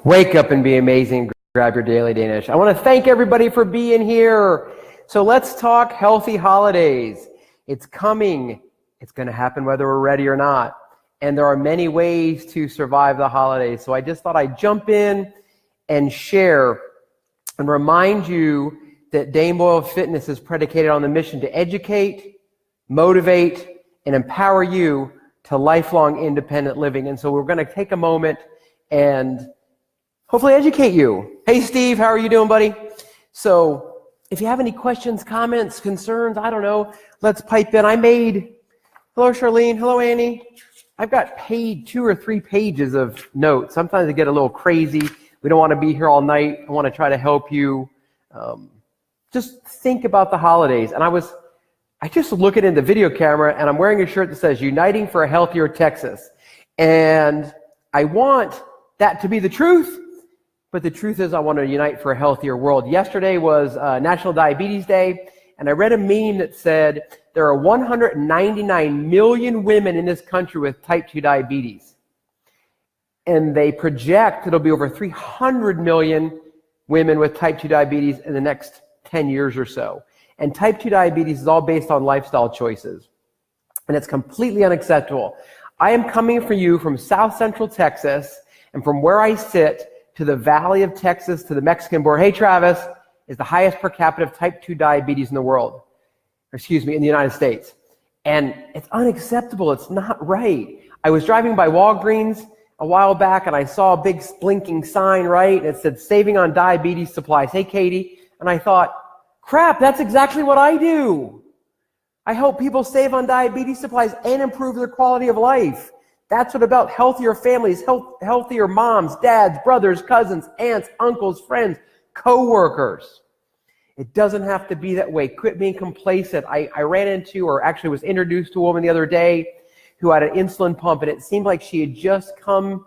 Wake up and be amazing. Grab your daily Danish. I want to thank everybody for being here. So let's talk healthy holidays. It's coming. It's going to happen whether we're ready or not. And there are many ways to survive the holidays. So I just thought I'd jump in and share and remind you that Dane Boyle Fitness is predicated on the mission to educate, motivate, and empower you to lifelong independent living. And so we're going to take a moment and hopefully educate you. Hey, Steve, how are you doing, buddy? So if you have any questions, comments, concerns, I don't know, let's pipe in. Hello, Charlene. Hello, Annie. I've got 2 or 3 pages of notes. Sometimes I get a little crazy. We don't want to be here all night. I want to try to help you just think about the holidays. And I just looking in the video camera, and I'm wearing a shirt that says Uniting for a Healthier Texas. And I want that to be the truth. But the truth is I want to unite for a healthier world. Yesterday was National Diabetes Day, and I read a meme that said there are 199 million women in this country with type 2 diabetes. And they project it'll be over 300 million women with type 2 diabetes in the next 10 years or so. And type 2 diabetes is all based on lifestyle choices. And it's completely unacceptable. I am coming for you from South Central Texas, and from where I sit, to the Valley of Texas, to the Mexican border. Hey, Travis, is the highest per capita of type 2 diabetes in the world. In the United States. And it's unacceptable. It's not right. I was driving by Walgreens a while back, and I saw a big blinking sign, right? And it said, saving on diabetes supplies. Hey, Katie. And I thought, crap, that's exactly what I do. I help people save on diabetes supplies and improve their quality of life. That's what about healthier families, healthier moms, dads, brothers, cousins, aunts, uncles, friends, co-workers. It doesn't have to be that way. Quit being complacent. I ran into, or actually was introduced to a woman the other day who had an insulin pump, and it seemed like she had just come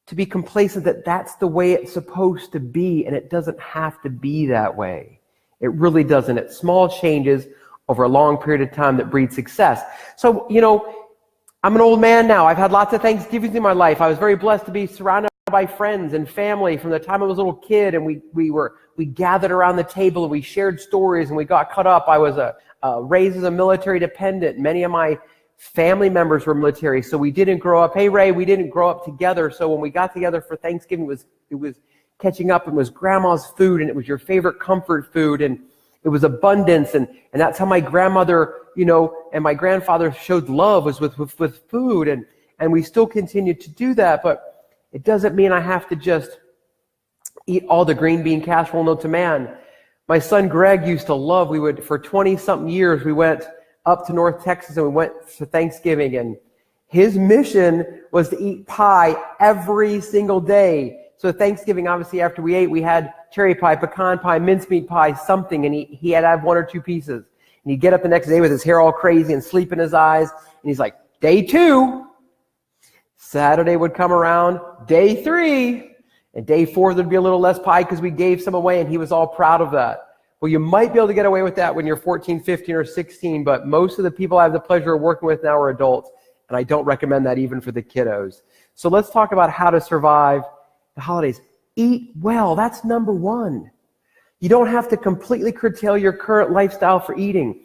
to be complacent that that's the way it's supposed to be, and it doesn't have to be that way. It really doesn't. It's small changes over a long period of time that breed success. So, I'm an old man now. I've had lots of Thanksgivings in my life. I was very blessed to be surrounded by friends and family from the time I was a little kid, and we gathered around the table and we shared stories and we got caught up. I was raised as a military dependent. Many of my family members were military, so we didn't grow up. Hey, Ray, we didn't grow up together. So when we got together for Thanksgiving, it was catching up, and it was grandma's food, and it was your favorite comfort food, and it was abundance, and that's how my grandmother, and my grandfather showed love, was with food, and we still continue to do that, but it doesn't mean I have to just eat all the green bean casserole known to man. My son Greg used to love, for 20-something years, we went up to North Texas and we went for Thanksgiving, and his mission was to eat pie every single day. So Thanksgiving, obviously, after we ate, we had cherry pie, pecan pie, mincemeat pie, something, and he had to have 1 or 2 pieces. And he'd get up the next day with his hair all crazy and sleep in his eyes, and he's like, day 2. Saturday would come around, day 3, and day 4 there'd be a little less pie because we gave some away, and he was all proud of that. Well, you might be able to get away with that when you're 14, 15, or 16, but most of the people I have the pleasure of working with now are adults, and I don't recommend that even for the kiddos. So let's talk about how to survive the holidays. Eat well. That's number 1. You don't have to completely curtail your current lifestyle for eating.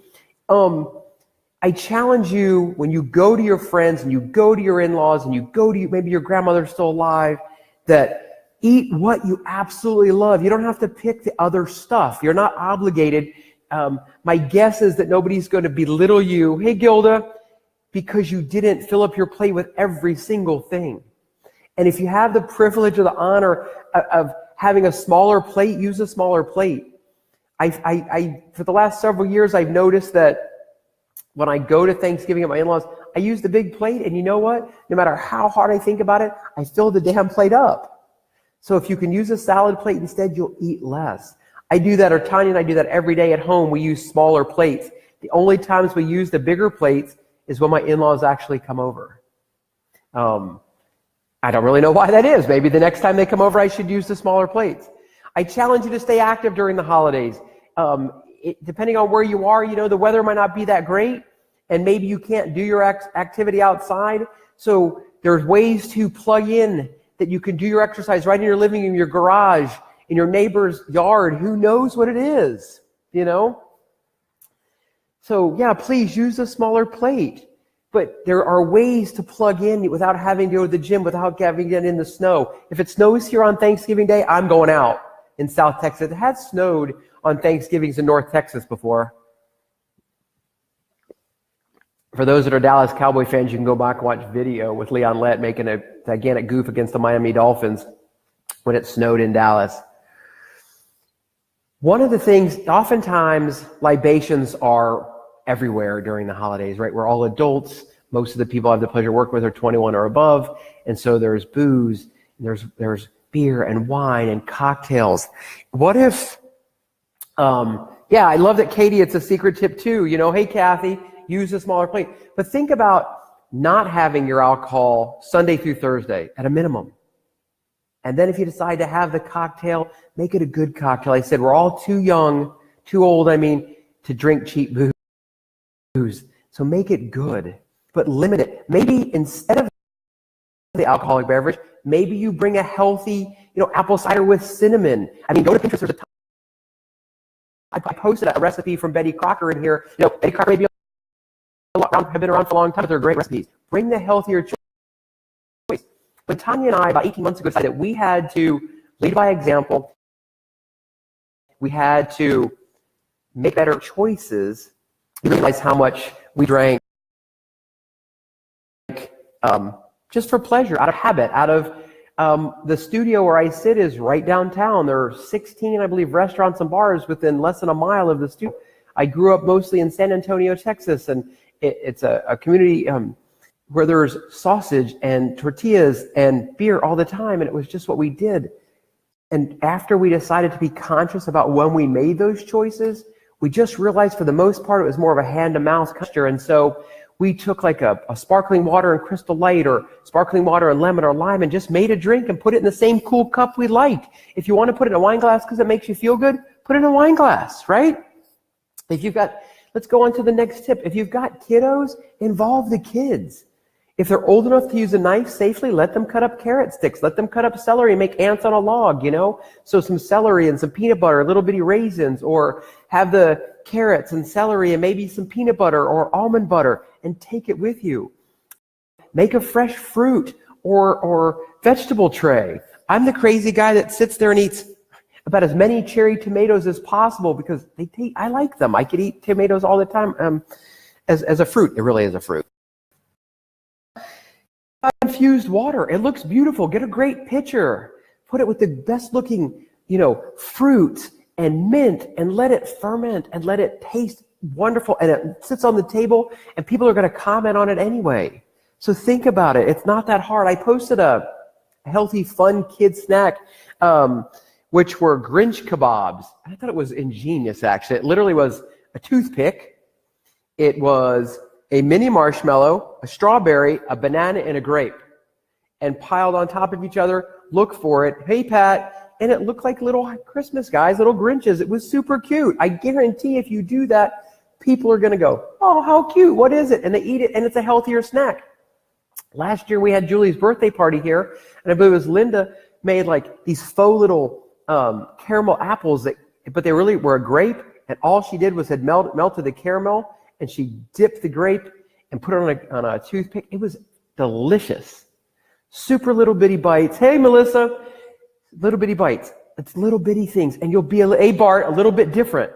I challenge you, when you go to your friends and you go to your in-laws and you go to maybe your grandmother's still alive, that eat what you absolutely love. You don't have to pick the other stuff. You're not obligated. My guess is that nobody's going to belittle you, hey Gilda, because you didn't fill up your plate with every single thing. And if you have the privilege or the honor of having a smaller plate, use a smaller plate. I for the last several years, I've noticed that when I go to Thanksgiving at my in-laws, I use the big plate, and you know what? No matter how hard I think about it, I fill the damn plate up. So if you can use a salad plate instead, you'll eat less. I do that, or Tanya and I do that every day at home. We use smaller plates. The only times we use the bigger plates is when my in-laws actually come over. I don't really know why that is. Maybe the next time they come over, I should use the smaller plates. I challenge you to stay active during the holidays. Depending on where you are, the weather might not be that great, and maybe you can't do your activity outside. So there's ways to plug in that you can do your exercise right in your living room, your garage, in your neighbor's yard. Who knows what it is, So yeah, please use a smaller plate. But there are ways to plug in without having to go to the gym, without having to get in the snow. If it snows here on Thanksgiving Day, I'm going out in South Texas. It has snowed on Thanksgivings in North Texas before. For those that are Dallas Cowboy fans, you can go back and watch video with Leon Lett making a gigantic goof against the Miami Dolphins when it snowed in Dallas. One of the things, oftentimes libations are everywhere during the holidays, right? We're all adults. Most of the people I have the pleasure of working with are 21 or above. And so there's booze, and there's beer and wine and cocktails. What if, I love that, Katie, it's a secret tip too. Hey, Kathy, use a smaller plate. But think about not having your alcohol Sunday through Thursday at a minimum. And then if you decide to have the cocktail, make it a good cocktail. I said, we're all too old, to drink cheap booze. So make it good, but limit it. Maybe instead of the alcoholic beverage, maybe you bring a healthy, apple cider with cinnamon. Go to Pinterest. There's a ton. I posted a recipe from Betty Crocker in here. Betty Crocker may be have been around for a long time, but they're great recipes. Bring the healthier choice. But Tanya and I, about 18 months ago, decided that we had to lead by example. We had to make better choices. We realized how much we drank just for pleasure, out of habit, out of the studio where I sit is right downtown. There are 16, I believe, restaurants and bars within less than a mile of the studio. I grew up mostly in San Antonio, Texas, and it's a community where there's sausage and tortillas and beer all the time, and it was just what we did. And after we decided to be conscious about when we made those choices, we just realized for the most part it was more of a hand-to-mouth culture. And so we took like a sparkling water and Crystal Light, or sparkling water and lemon or lime, and just made a drink and put it in the same cool cup we liked. If you want to put it in a wine glass because it makes you feel good, put it in a wine glass, right? Let's go on to the next tip. If you've got kiddos, involve the kids. If they're old enough to use a knife safely, let them cut up carrot sticks. Let them cut up celery and make ants on a log, So some celery and some peanut butter, little bitty raisins, or have the carrots and celery and maybe some peanut butter or almond butter and take it with you. Make a fresh fruit or vegetable tray. I'm the crazy guy that sits there and eats about as many cherry tomatoes as possible because I like them. I could eat tomatoes all the time as a fruit. It really is a fruit. Infused water. It looks beautiful. Get a great pitcher. Put it with the best looking, fruit and mint, and let it ferment and let it taste wonderful. And it sits on the table and people are going to comment on it anyway. So think about it. It's not that hard. I posted a healthy, fun kid snack, which were Grinch kebabs. I thought it was ingenious, actually. It literally was a toothpick. It was a mini marshmallow, a strawberry, a banana, and a grape, and piled on top of each other. Look for it. Hey, Pat. And it looked like little Christmas guys, little Grinches. It was super cute. I guarantee if you do that, people are going to go, oh, how cute. What is it? And they eat it, and it's a healthier snack. Last year, we had Julie's birthday party here, and I believe it was Linda made like these faux little caramel apples, but they really were a grape, and all she did was had melted the caramel, and she dipped the grape and put it on a toothpick. It was delicious. Super little bitty bites. Hey, Melissa, little bitty bites. It's little bitty things, and you'll be a little bit different.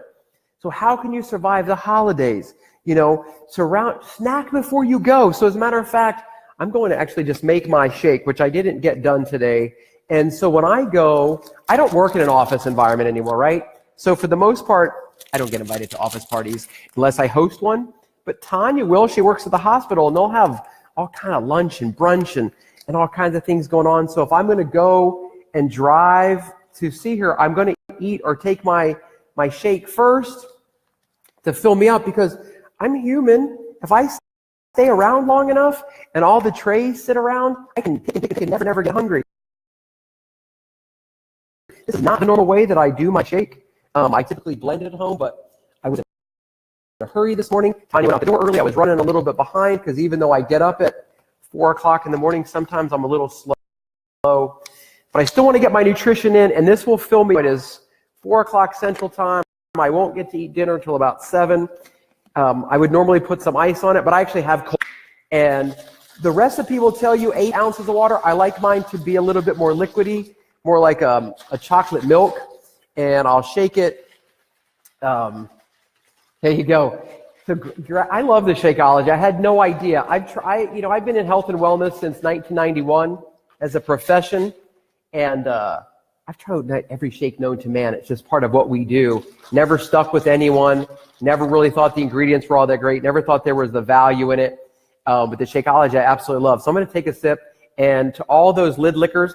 So how can you survive the holidays? Snack before you go. So as a matter of fact, I'm going to actually just make my shake, which I didn't get done today. And so when I go, I don't work in an office environment anymore, right? So for the most part, I don't get invited to office parties unless I host one. But Tanya will. She works at the hospital, and they'll have all kind of lunch and brunch and all kinds of things going on. So if I'm going to go and drive to see her, I'm going to eat or take my shake first to fill me up, because I'm human. If I stay around long enough and all the trays sit around, I can never get hungry. This is not the normal way that I do my shake. I typically blend it at home, but I was in a hurry this morning. Tanya went out the door early. I was running a little bit behind because even though I get up at 4 o'clock in the morning, sometimes I'm a little slow. but I still want to get my nutrition in, and this will fill me. It is 4 o'clock Central Time. I won't get to eat dinner until about 7. I would normally put some ice on it, but I actually have cold. And the recipe will tell you 8 ounces of water. I like mine to be a little bit more liquidy, more like a chocolate milk. And I'll shake it. There you go. So I love the Shakeology. I had no idea. I've been in health and wellness since 1991 as a profession, and I've tried every shake known to man. It's just part of what we do. Never stuck with anyone. Never really thought the ingredients were all that great. Never thought there was the value in it. But the Shakeology I absolutely love. So I'm going to take a sip, and to all those lid lickers,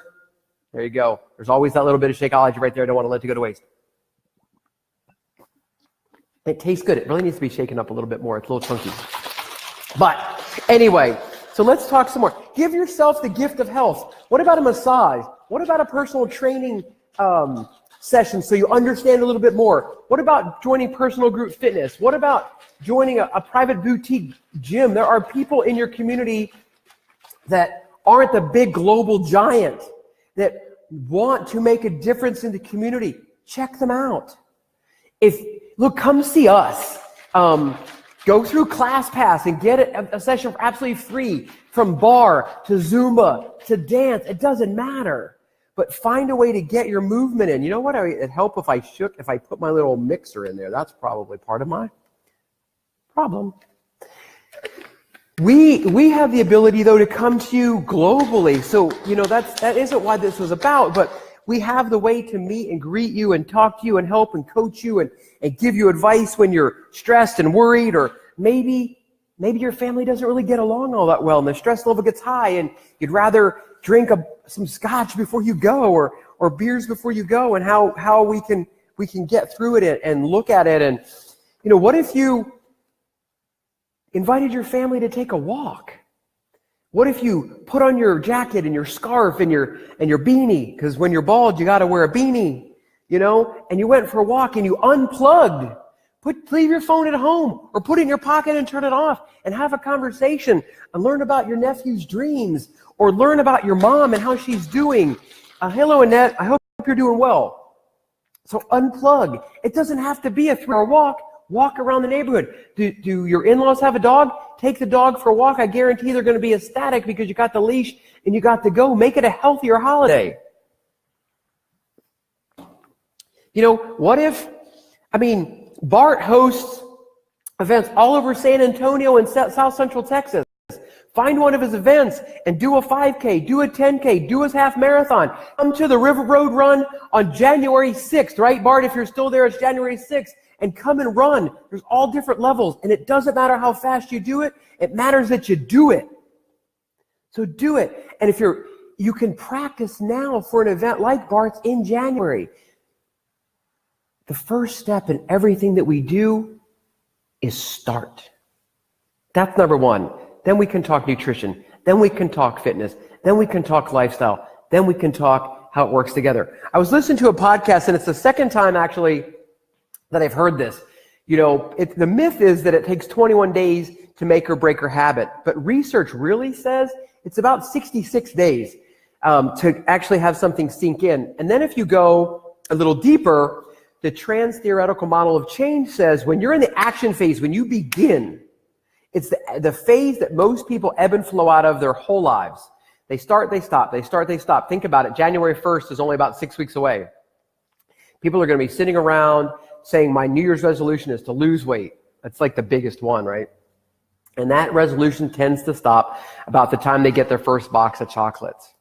there you go. There's always that little bit of Shakeology right there. I don't want to let it go to waste. It tastes good. It really needs to be shaken up a little bit more. It's a little chunky. But anyway, so let's talk some more. Give yourself the gift of health. What about a massage? What about a personal training session so you understand a little bit more? What about joining personal group fitness? What about joining a private boutique gym? There are people in your community that aren't the big global giant that want to make a difference in the community. Check them out. Look, come see us. Go through ClassPass and get a session for absolutely free, from bar to Zumba to dance. It doesn't matter. But find a way to get your movement in. You know what? It'd help if I put my little mixer in there. That's probably part of my problem. We have the ability, though, to come to you globally. So, that isn't why this was about, but we have the way to meet and greet you and talk to you and help and coach you and give you advice when you're stressed and worried, or maybe your family doesn't really get along all that well and the stress level gets high and you'd rather drink some scotch before you go, or beers before you go, and how we can get through it and look at it. And what if you invited your family to take a walk? What if you put on your jacket and your scarf and your beanie? Because when you're bald, you got to wear a beanie, and you went for a walk and you unplugged. Leave your phone at home, or put it in your pocket and turn it off, and have a conversation and learn about your nephew's dreams, or learn about your mom and how she's doing. Hello, Annette. I hope you're doing well. So unplug. It doesn't have to be a 3-hour walk. Walk around the neighborhood. Do your in-laws have a dog? Take the dog for a walk. I guarantee they're going to be ecstatic because you got the leash and you got to go. Make it a healthier holiday. What if, Bart hosts events all over San Antonio and South Central Texas. Find one of his events and do a 5K, do a 10K, do his half marathon. Come to the River Road Run on January 6th, right, Bart? If you're still there, it's January 6th. And come and run. There's all different levels. And it doesn't matter how fast you do it. It matters that you do it. So do it. And if you can practice now for an event like Bart's in January. The first step in everything that we do is start. That's number one. Then we can talk nutrition. Then we can talk fitness. Then we can talk lifestyle. Then we can talk how it works together. I was listening to a podcast, and it's the second time actually that I've heard this. The myth is that it takes 21 days to make or break your habit, but research really says it's about 66 days to actually have something sink in. And then if you go a little deeper, the trans-theoretical model of change says when you're in the action phase, when you begin, it's the phase that most people ebb and flow out of their whole lives. They start, they stop, they start, they stop. Think about it. January 1st is only about 6 weeks away. People are going to be sitting around saying, my New Year's resolution is to lose weight. That's like the biggest one, right? And that resolution tends to stop about the time they get their first box of chocolates.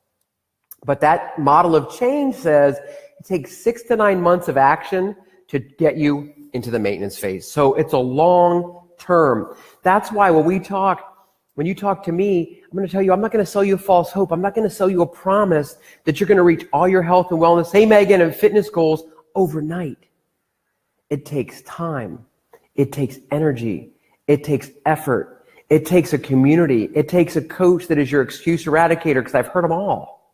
But that model of change says it takes 6 to 9 months of action to get you into the maintenance phase. So it's a long term. That's why when you talk to me, I'm going to tell you, I'm not going to sell you a false hope. I'm not going to sell you a promise that you're going to reach all your health and wellness, hey Megan, and fitness goals overnight. It takes time. It takes energy. It takes effort. It takes a community. It takes a coach that is your excuse eradicator, because I've heard them all.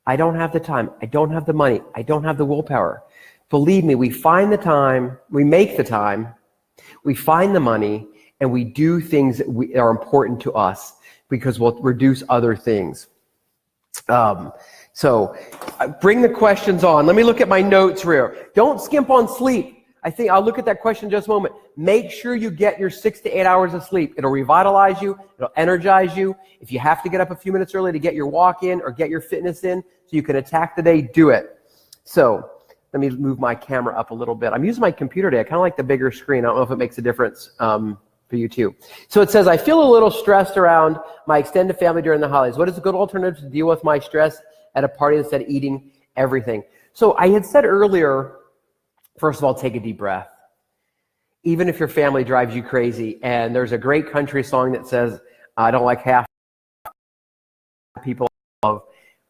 I don't have the time. I don't have the money. I don't have the willpower. Believe me, we find the time. We make the time. We find the money, and we do things that are important to us because we'll reduce other things. So bring the questions on. Let me look at my notes here. Don't skimp on sleep. I think I'll look at that question in just a moment. Make sure you get your 6 to 8 hours of sleep. It'll revitalize you. It'll energize you. If you have to get up a few minutes early to get your walk in or get your fitness in so you can attack the day, do it. So let me move my camera up a little bit. I'm using my computer today. I kind of like the bigger screen. I don't know if it makes a difference for you too. So it says, I feel a little stressed around my extended family during the holidays. What is a good alternative to deal with my stress at a party instead of eating everything? So I had said earlier, first of all, take a deep breath. Even if your family drives you crazy, and there's a great country song that says, I don't like half people I love,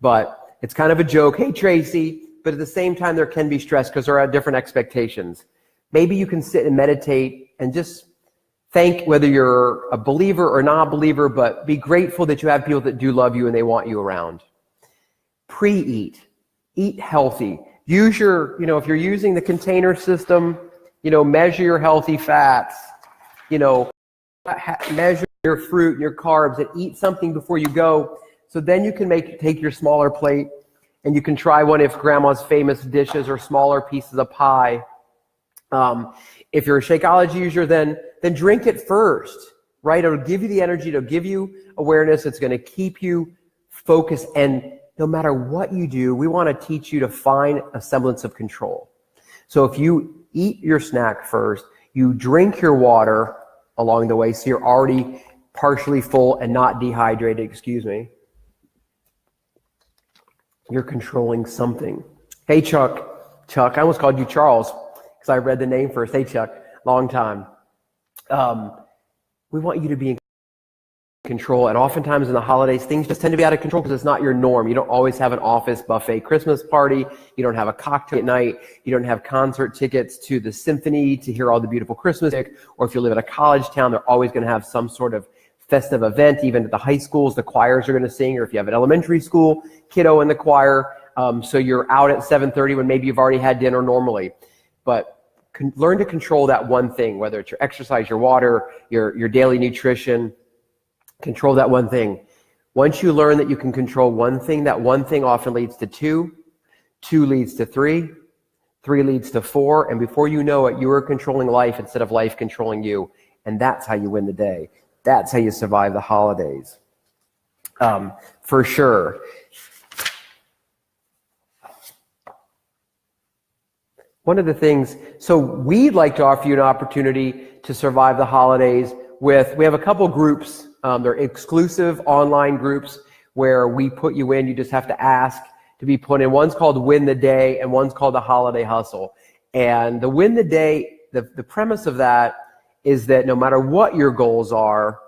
but it's kind of a joke. Hey, Tracy. But at the same time, there can be stress because there are different expectations. Maybe you can sit and meditate and just thank, whether you're a believer or not a believer, but be grateful that you have people that do love you and they want you around. Pre-eat. Eat healthy. Use your, if you're using the container system, measure your healthy fats, measure your fruit and your carbs, and eat something before you go. So then you can take your smaller plate and you can try one of grandma's famous dishes or smaller pieces of pie. If you're a Shakeology user, then drink it first, right? It'll give you the energy, it'll give you awareness, it's going to keep you focused. And no matter what you do, we want to teach you to find a semblance of control. So if you eat your snack first, you drink your water along the way, so you're already partially full and not dehydrated, you're controlling something. Hey, Chuck, I almost called you Charles because I read the name first. Hey, Chuck, long time. We want you to be in control. And oftentimes in the holidays, things just tend to be out of control because it's not your norm. You don't always have an office buffet Christmas party. You don't have a cocktail at night. You don't have concert tickets to the symphony to hear all the beautiful Christmas music. Or if you live in a college town, they're always going to have some sort of festive event. Even at the high schools, the choirs are going to sing. Or if you have an elementary school kiddo in the choir, so you're out at 7:30 when maybe you've already had dinner normally. But learn to control that one thing, whether it's your exercise, your water, your daily nutrition. Control that one thing. Once you learn that you can control one thing, that one thing often leads to two leads to three leads to four, and before you know it, you are controlling life instead of life controlling you. And that's how you win the day. That's how you survive the holidays. For sure. One of the things, so we'd like to offer you an opportunity to survive the holidays we have a couple groups. They're exclusive online groups where we put you in. You just have to ask to be put in. One's called Win the Day and one's called the Holiday Hustle. And the Win the Day, the premise of that is that no matter what your goals are,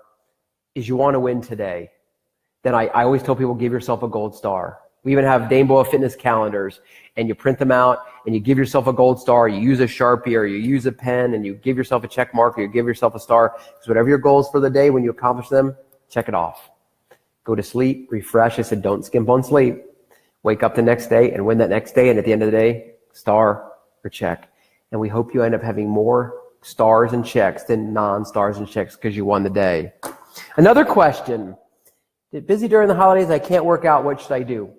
is you want to win today. Then I always tell people, give yourself a gold star. We even have Dane Boyle fitness calendars, and you print them out and you give yourself a gold star. You use a Sharpie or you use a pen and you give yourself a check mark or you give yourself a star. Because whatever your goals for the day, when you accomplish them, check it off. Go to sleep, refresh. I said, don't skimp on sleep. Wake up the next day and win that next day. And at the end of the day, star or check. And we hope you end up having more stars and checks than non-stars and checks because you won the day. Another question. Busy during the holidays, I can't work out. What should I do?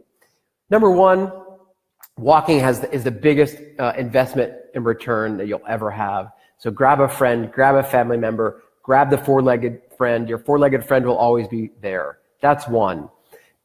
Number one, walking is the biggest investment in return that you'll ever have. So grab a friend, grab a family member, grab the four-legged friend. Your four-legged friend will always be there. That's one.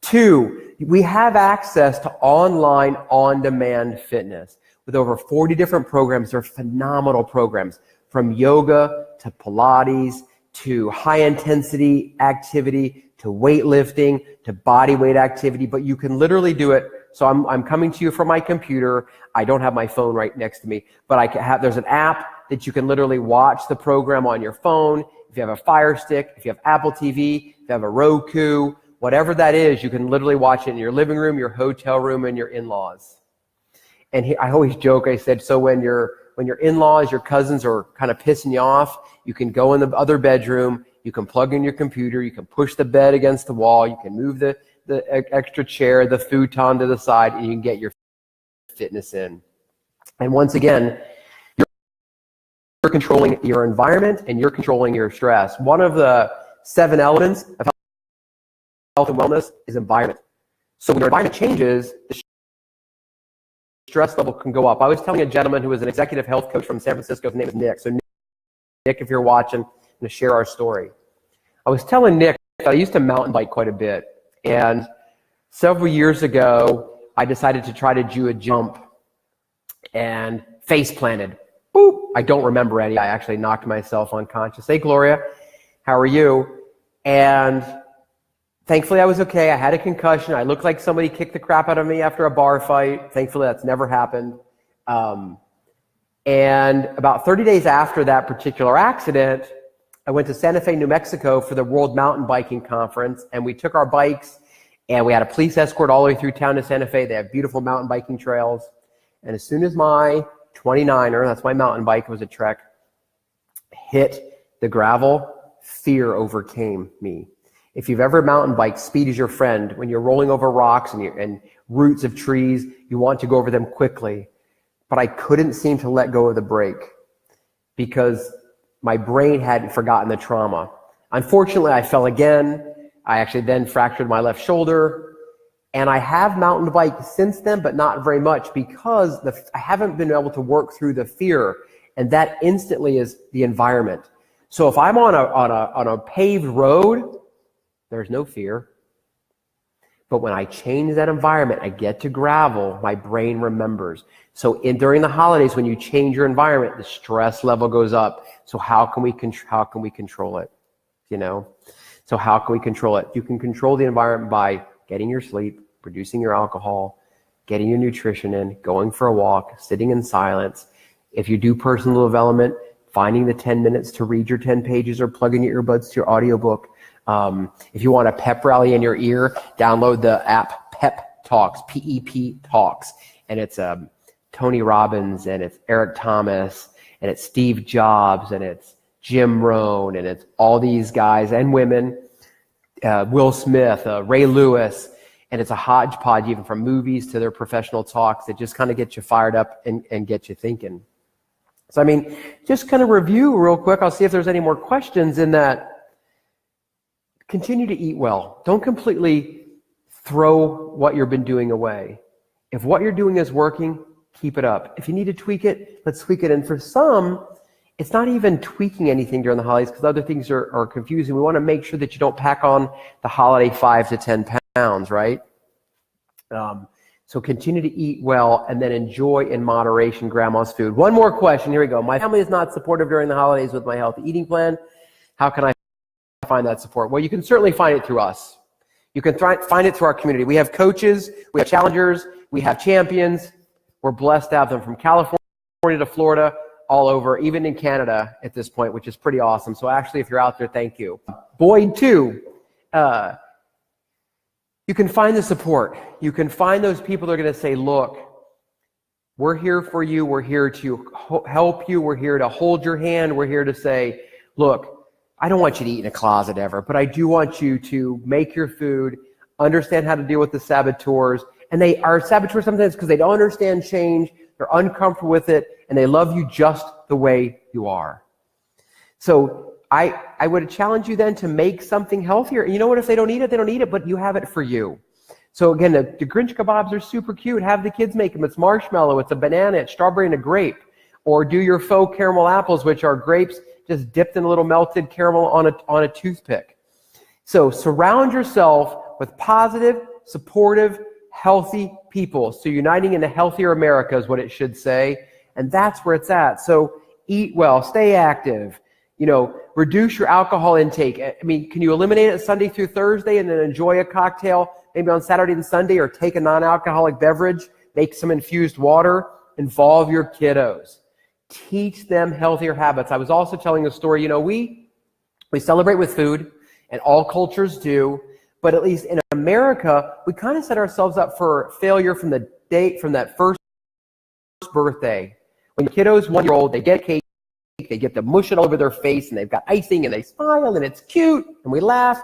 Two, we have access to online, on-demand fitness with over 40 different programs. They're phenomenal programs, from yoga to Pilates to high-intensity activity to weightlifting to body weight activity. But you can literally do it. So I'm coming to you from my computer. I don't have my phone right next to me, but there's an app that you can literally watch the program on your phone. If you have a Fire Stick, if you have Apple TV, if you have a Roku, whatever that is, you can literally watch it in your living room, your hotel room, and your in-laws. And I always joke, I said, so when your in-laws, your cousins are kind of pissing you off, you can go in the other bedroom, you can plug in your computer, you can push the bed against the wall, you can move the extra chair, the futon to the side, and you can get your fitness in. And once again, you're controlling your environment and you're controlling your stress. One of the 7 elements of health and wellness is environment. So when your environment changes, the stress level can go up. I was telling a gentleman who was an executive health coach from San Francisco, his name is Nick. So Nick, if you're watching, I'm going to share our story. I was telling Nick that I used to mountain bike quite a bit. And several years ago, I decided to try to do a jump and face planted. Boop! I don't remember any. I actually knocked myself unconscious. Hey, Gloria, how are you? And thankfully, I was okay. I had a concussion. I looked like somebody kicked the crap out of me after a bar fight. Thankfully, that's never happened. And about 30 days after that particular accident, I went to Santa Fe, New Mexico for the World Mountain Biking Conference, and we took our bikes, and we had a police escort all the way through town to Santa Fe. They have beautiful mountain biking trails. And as soon as my 29er, that's my mountain bike, it was a Trek, hit the gravel, fear overcame me. If you've ever mountain biked, speed is your friend. When you're rolling over rocks and roots of trees, you want to go over them quickly. But I couldn't seem to let go of the brake because my brain hadn't forgotten the trauma. Unfortunately, I fell again. I actually then fractured my left shoulder. And I have mountain biked since then, but not very much because I haven't been able to work through the fear. And that instantly is the environment. So if I'm on a paved road, there's no fear. But when I change that environment, I get to gravel, my brain remembers. So during the holidays, when you change your environment, the stress level goes up. So how can we control it? You know? So how can we control it? You can control the environment by getting your sleep, reducing your alcohol, getting your nutrition in, going for a walk, sitting in silence. If you do personal development, finding the 10 minutes to read your 10 pages or plugging your earbuds to your audiobook. If you want a pep rally in your ear, download the app Pep Talks, P-E-P Talks. And it's Tony Robbins, and it's Eric Thomas, and it's Steve Jobs, and it's Jim Rohn, and it's all these guys and women, Will Smith, Ray Lewis, and it's a hodgepodge even from movies to their professional talks that just kind of get you fired up and get you thinking. So, I mean, just kind of review real quick. I'll see if there's any more questions in that. Continue to eat well. Don't completely throw what you've been doing away. If what you're doing is working, keep it up. If you need to tweak it, let's tweak it. And for some, it's not even tweaking anything during the holidays because other things are confusing. We want to make sure that you don't pack on the holiday 5 to 10 pounds, right? So continue to eat well and then enjoy in moderation grandma's food. One more question. Here we go. My family is not supportive during the holidays with my healthy eating plan. How can I find that support? Well, you can certainly find it through us. You can find it through our community. We have coaches, we have challengers, we have champions. We're blessed to have them from California to Florida, all over, even in Canada at this point, which is pretty awesome. So actually, if you're out there, thank you. Boyd, too. You can find the support. You can find those people that are going to say, look, we're here for you. We're here to help you. We're here to hold your hand. We're here to say, look, I don't want you to eat in a closet ever, but I do want you to make your food, understand how to deal with the saboteurs. And they are saboteurs sometimes because they don't understand change. They're uncomfortable with it, and they love you just the way you are. So I would challenge you then to make something healthier. And you know what? If they don't eat it, they don't eat it, but you have it for you. So again, the Grinch kebabs are super cute. Have the kids make them. It's marshmallow, it's a banana, it's strawberry, and a grape. Or do your faux caramel apples, which are grapes just dipped in a little melted caramel on a toothpick. So surround yourself with positive, supportive, healthy people. So uniting in a healthier America is what it should say. And that's where it's at. So eat well, stay active, reduce your alcohol intake. I mean, can you eliminate it Sunday through Thursday and then enjoy a cocktail maybe on Saturday and Sunday, or take a non-alcoholic beverage, make some infused water, involve your kiddos. Teach them healthier habits. I was also telling a story, we celebrate with food, and all cultures do, but at least in America, we kind of set ourselves up for failure from that first birthday. When your kiddo's 1 year old, they get cake, they get the mush all over their face, and they've got icing, and they smile, and it's cute, and we laugh.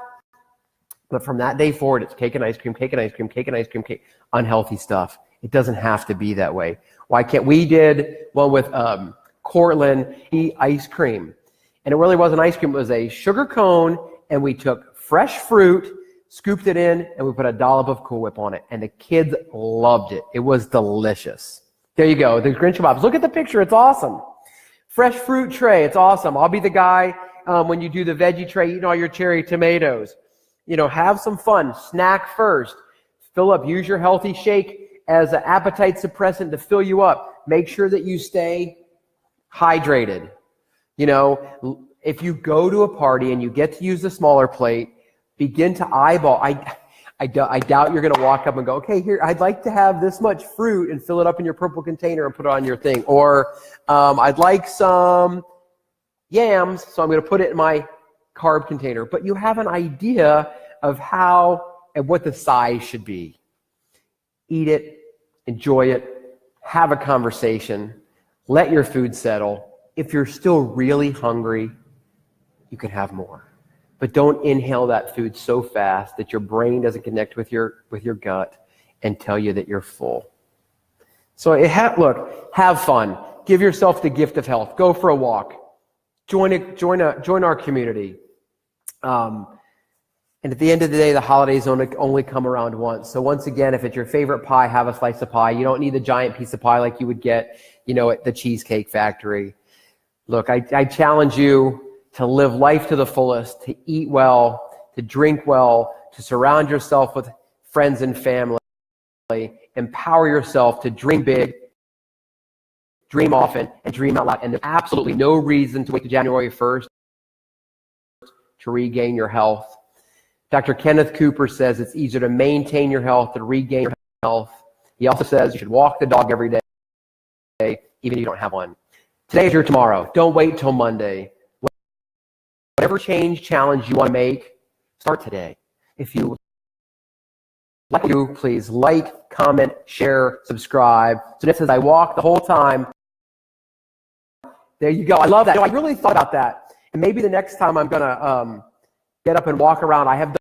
But from that day forward, it's cake and ice cream, cake and ice cream, cake and ice cream, cake. Unhealthy stuff. It doesn't have to be that way. Why can't we did one with Cortland ice cream, and it really wasn't ice cream. It was a sugar cone, and we took fresh fruit, scooped it in, and we put a dollop of Cool Whip on it. And the kids loved it. It was delicious. There you go, the Grinch kebabs. Look at the picture, it's awesome. Fresh fruit tray, it's awesome. I'll be the guy when you do the veggie tray, eating all your cherry tomatoes. You know, have some fun, snack first. Fill up, use your healthy shake as an appetite suppressant to fill you up. Make sure that you stay hydrated. You know, if you go to a party and you get to use the smaller plate, begin to eyeball. I doubt you're going to walk up and go, okay, here, I'd like to have this much fruit and fill it up in your purple container and put it on your thing. Or I'd like some yams, so I'm going to put it in my carb container. But you have an idea of how and what the size should be. Eat it, enjoy it, have a conversation, let your food settle. If you're still really hungry, you can have more. But don't inhale that food so fast that your brain doesn't connect with your gut and tell you that you're full. So look, have fun. Give yourself the gift of health. Go for a walk. Join our community. And at the end of the day, the holidays only come around once. So once again, if it's your favorite pie, have a slice of pie. You don't need the giant piece of pie like you would get, you know, at the Cheesecake Factory. Look, I challenge you to live life to the fullest, to eat well, to drink well, to surround yourself with friends and family, empower yourself to dream big, dream often, and dream out loud. And there's absolutely no reason to wait to January 1st to regain your health. Dr. Kenneth Cooper says it's easier to maintain your health than regain your health. He also says you should walk the dog every day, even if you don't have one. Today is your tomorrow. Don't wait till Monday. Whatever challenge you want to make, start today. If you like you, please like, comment, share, subscribe. So this says I walk the whole time. There you go. I love that. You know, I really thought about that. And maybe the next time I'm going to get up and walk around. I have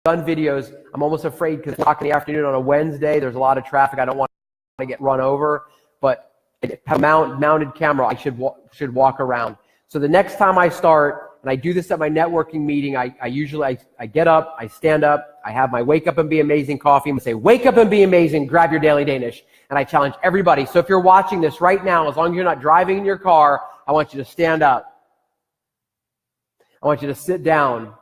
done videos. I'm almost afraid because it's o'clock in the afternoon on a Wednesday. There's a lot of traffic. I don't want to get run over. But I have a mounted camera. I should walk around. So the next time I start, and I do this at my networking meeting, I usually get up, I stand up, I have my Wake Up and Be Amazing coffee, and I say, wake up and be amazing, grab your Daily Danish. And I challenge everybody. So if you're watching this right now, as long as you're not driving in your car, I want you to stand up. I want you to sit down.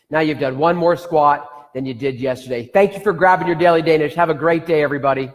Now you've done one more squat than you did yesterday. Thank you for grabbing your Daily Danish. Have a great day, everybody.